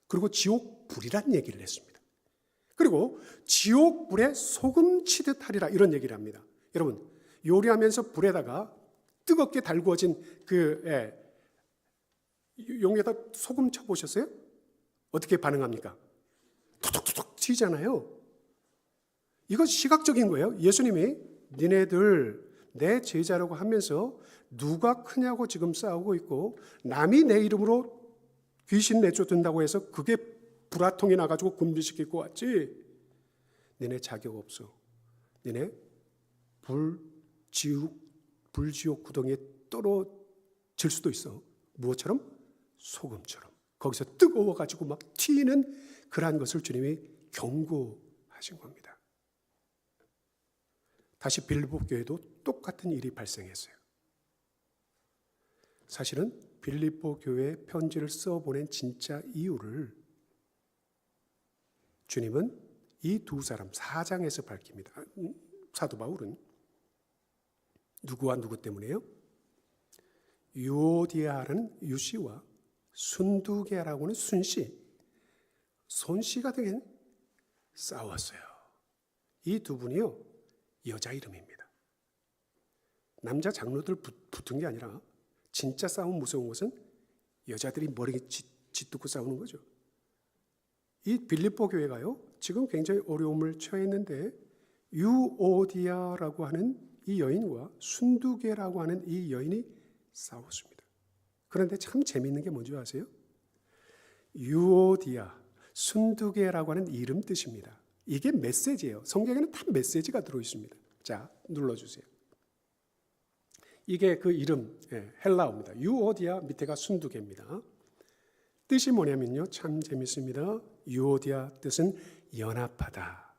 그리고 지옥 불이란 얘기를 했습니다. 그리고 지옥 불에 소금 치듯 하리라 이런 얘기를 합니다. 여러분 요리하면서 불에다가 뜨겁게 달구어진 그 용에다 소금 쳐보셨어요? 어떻게 반응합니까? 톡톡톡 튀잖아요. 이건 시각적인 거예요. 예수님이 니네들 내 제자라고 하면서 누가 크냐고 지금 싸우고 있고 남이 내 이름으로 귀신 내쫓는다고 해서 그게 불화통이 나가지고 굶주시키고 왔지. 니네 자격 없어. 니네 불지옥 구덩이에 떨어질 수도 있어. 무엇처럼? 소금처럼. 거기서 뜨거워가지고 막 튀는 그러한 것을 주님이 경고하신 겁니다. 다시 빌립보 교회도 똑같은 일이 발생했어요. 사실은 빌립보 교회에 편지를 써보낸 진짜 이유를 주님은 이 두 사람 4장에서 밝힙니다. 사도 바울은 누구와 누구 때문에요? 유오디아라는 유씨와 순두계라고 하는 순씨, 손씨가 되긴 싸웠어요. 이 두 분이요 여자 이름입니다. 남자 장로들 붙은 게 아니라 진짜 싸움 무서운 것은 여자들이 머리에 짓듣고 싸우는 거죠. 이 빌립보 교회가요 지금 굉장히 어려움을 처해 있는데 유오디아라고 하는 이 여인과 순두계라고 하는 이 여인이 싸웠습니다. 그런데 참 재미있는 게 뭔지 아세요? 유오디아, 순두계라고 하는 이름 뜻입니다. 이게 메시지예요. 성경에는 다 메시지가 들어있습니다. 자, 눌러주세요. 이게 그 이름 헬라어입니다. 유오디아 밑에가 순두계입니다. 뜻이 뭐냐면요. 참 재밌습니다. 유오디아 뜻은 연합하다.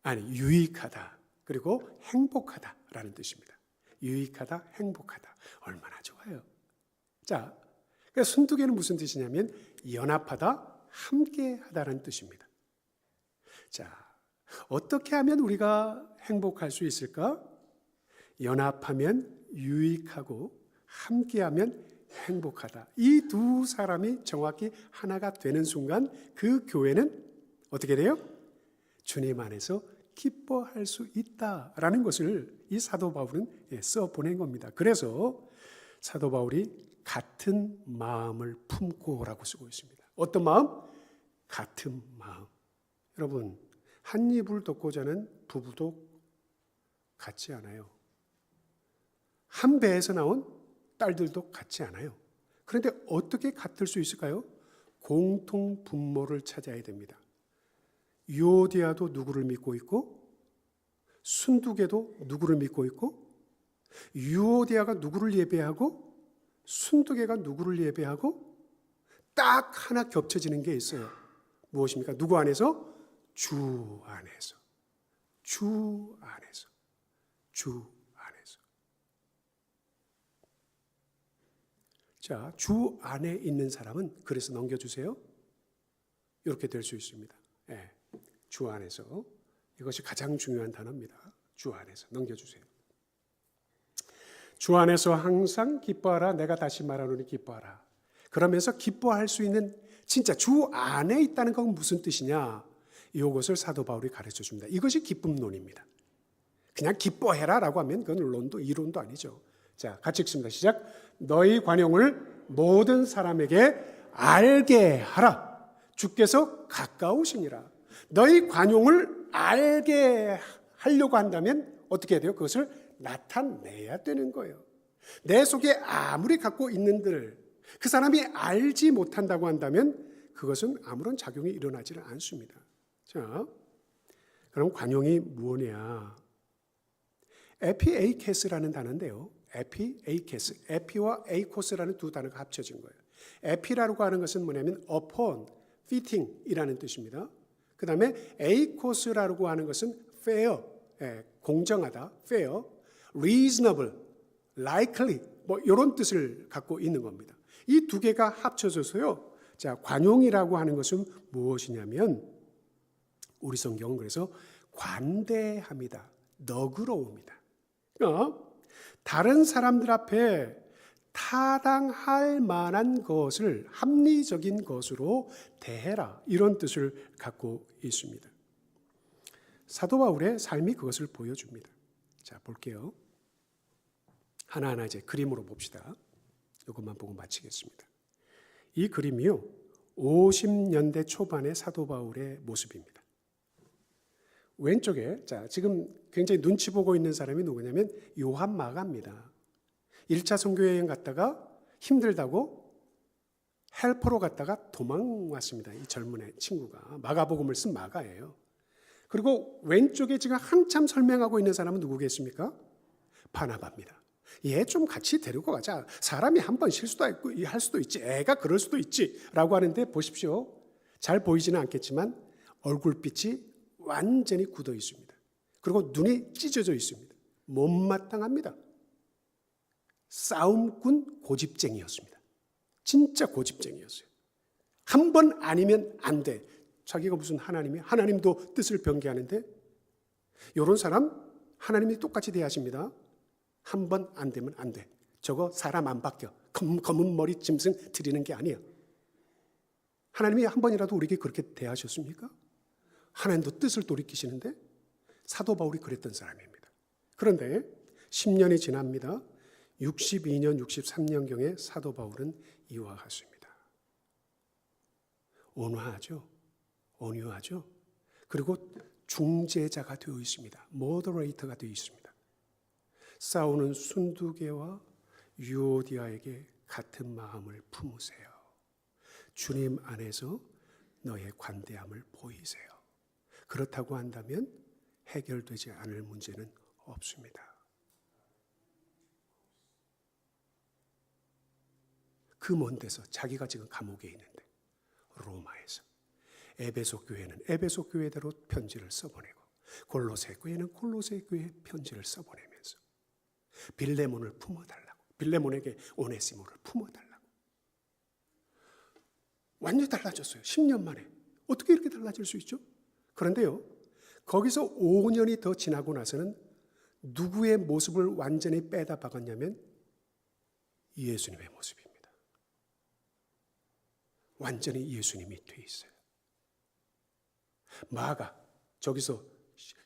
아니 유익하다. 그리고 행복하다라는 뜻입니다. 유익하다, 행복하다. 얼마나 좋아요. 자, 순두계는 무슨 뜻이냐면 연합하다, 함께하다라는 뜻입니다. 자, 어떻게 하면 우리가 행복할 수 있을까? 연합하면 유익하고 함께하면 행복하다. 이 두 사람이 정확히 하나가 되는 순간 그 교회는 어떻게 돼요? 주님 안에서 기뻐할 수 있다라는 것을 이 사도 바울은 써보낸 겁니다. 그래서 사도 바울이 같은 마음을 품고라고 쓰고 있습니다. 어떤 마음? 같은 마음. 여러분, 한 이불 덮고 자는 부부도 같지 않아요. 한 배에서 나온 딸들도 같지 않아요. 그런데 어떻게 같을 수 있을까요? 공통 분모를 찾아야 됩니다. 유오디아도 누구를 믿고 있고 순두계도 누구를 믿고 있고 유오디아가 누구를 예배하고 순두계가 누구를 예배하고 딱 하나 겹쳐지는 게 있어요. 무엇입니까? 누구 안에서? 주 안에서. 주 안에서. 주 안에서. 자, 주 안에 있는 사람은 그래서 넘겨주세요. 이렇게 될 수 있습니다. 네, 주 안에서. 이것이 가장 중요한 단어입니다. 주 안에서. 넘겨주세요. 주 안에서 항상 기뻐하라. 내가 다시 말하노니 기뻐하라. 그러면서 기뻐할 수 있는 진짜 주 안에 있다는 건 무슨 뜻이냐? 이것을 사도 바울이 가르쳐 줍니다. 이것이 기쁨론입니다. 그냥 기뻐해라라고 하면 그건 이론도 아니죠. 자, 같이 읽습니다. 시작. 너희 관용을 모든 사람에게 알게 하라. 주께서 가까우시니라. 너희 관용을 알게 하려고 한다면 어떻게 해야 돼요? 그것을 나타내야 되는 거예요. 내 속에 아무리 갖고 있는들 그 사람이 알지 못한다고 한다면 그것은 아무런 작용이 일어나지는 않습니다. 자, 그럼 관용이 뭐냐? 에피에이케스라는 단어인데요. 에피에이케스, 에피와 에이코스라는 두 단어가 합쳐진 거예요. 에피라고 하는 것은 뭐냐면 upon, fitting이라는 뜻입니다. 그 다음에 에이코스라고 하는 것은 fair, 공정하다, fair, reasonable, likely, 뭐 이런 뜻을 갖고 있는 겁니다. 이 두 개가 합쳐져서요. 자, 관용이라고 하는 것은 무엇이냐면 우리 성경은 그래서 관대합니다. 너그러움이다. 그러니까 다른 사람들 앞에 타당할 만한 것을 합리적인 것으로 대해라, 이런 뜻을 갖고 있습니다. 사도 바울의 삶이 그것을 보여줍니다. 자, 볼게요. 하나하나 이제 그림으로 봅시다. 이것만 보고 마치겠습니다. 이 그림이요, 50년대 초반의 사도 바울의 모습입니다. 왼쪽에, 자, 지금 굉장히 눈치 보고 있는 사람이 누구냐면 요한 마가입니다. 1차 선교여행 갔다가 힘들다고 헬퍼로 갔다가 도망왔습니다. 이 젊은 친구가 마가복음을 쓴 마가예요. 그리고 왼쪽에 지금 한참 설명하고 있는 사람은 누구겠습니까? 바나바입니다. 얘 좀 같이 데리고 가자. 사람이 한 번 실수도 있고 할 수도 있지. 애가 그럴 수도 있지. 라고 하는데 보십시오. 잘 보이지는 않겠지만 얼굴빛이 완전히 굳어 있습니다. 그리고 눈이 찢어져 있습니다. 못마땅합니다. 싸움꾼 고집쟁이였습니다. 진짜 고집쟁이였어요. 한 번 아니면 안 돼. 자기가 무슨 하나님도 뜻을 변개하는데, 이런 사람 하나님이 똑같이 대하십니다. 한 번 안 되면 안 돼. 저거 사람 안 바뀌어. 검은 머리 짐승 드리는 게 아니야. 하나님이 한 번이라도 우리에게 그렇게 대하셨습니까? 하나님도 뜻을 돌이키시는데, 사도 바울이 그랬던 사람입니다. 그런데 10년이 지납니다. 62년, 63년경에 사도 바울은 이와 같습니다. 온화하죠. 온유하죠. 그리고 중재자가 되어 있습니다. 모더레이터가 되어 있습니다. 싸우는 순두개와 유오디아에게 같은 마음을 품으세요. 주님 안에서 너의 관대함을 보이세요. 그렇다고 한다면 해결되지 않을 문제는 없습니다. 그 먼 데서 자기가 지금 감옥에 있는데 로마에서, 에베소 교회는 에베소 교회대로 편지를 써보내고, 골로새 교회는 골로새 교회 편지를 써보내면서 빌레몬을 품어달라고, 빌레몬에게 오네시모를 품어달라고. 완전히 달라졌어요. 10년 만에. 어떻게 이렇게 달라질 수 있죠? 그런데요, 거기서 5년이 더 지나고 나서는 누구의 모습을 완전히 빼다 박았냐면 예수님의 모습입니다. 완전히 예수님이 돼 있어요. 마가, 저기서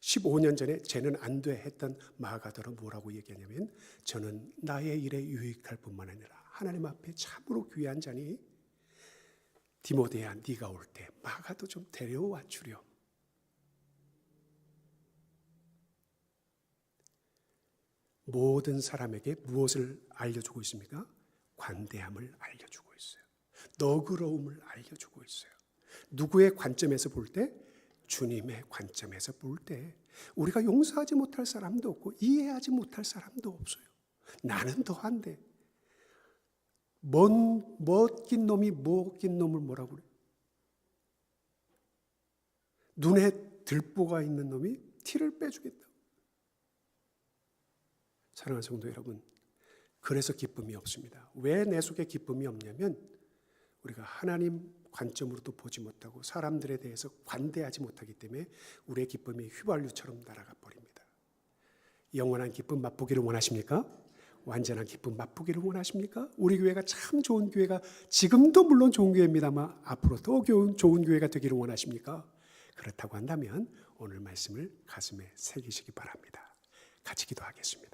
15년 전에 쟤는 안 돼 했던 마가더러 뭐라고 얘기하냐면, 저는 나의 일에 유익할 뿐만 아니라 하나님 앞에 참으로 귀한 자니 디모데야, 네가 올 때 마가도 좀 데려와 주렴. 모든 사람에게 무엇을 알려주고 있습니까? 관대함을 알려주고 있어요. 너그러움을 알려주고 있어요. 누구의 관점에서 볼 때? 주님의 관점에서 볼 때 우리가 용서하지 못할 사람도 없고 이해하지 못할 사람도 없어요. 나는 더한데 멋진 놈이 못긴 놈을 뭐라고 그래? 눈에 들보가 있는 놈이 티를 빼주겠다. 사랑하는 성도 여러분, 그래서 기쁨이 없습니다. 왜 내 속에 기쁨이 없냐면 우리가 하나님 관점으로도 보지 못하고 사람들에 대해서 관대하지 못하기 때문에 우리의 기쁨이 휘발유처럼 날아가 버립니다. 영원한 기쁨 맛보기를 원하십니까? 완전한 기쁨 맛보기를 원하십니까? 우리 교회가 참 좋은 교회가, 지금도 물론 좋은 교회입니다만 앞으로 더 좋은 교회가 되기를 원하십니까? 그렇다고 한다면 오늘 말씀을 가슴에 새기시기 바랍니다. 같이 기도하겠습니다.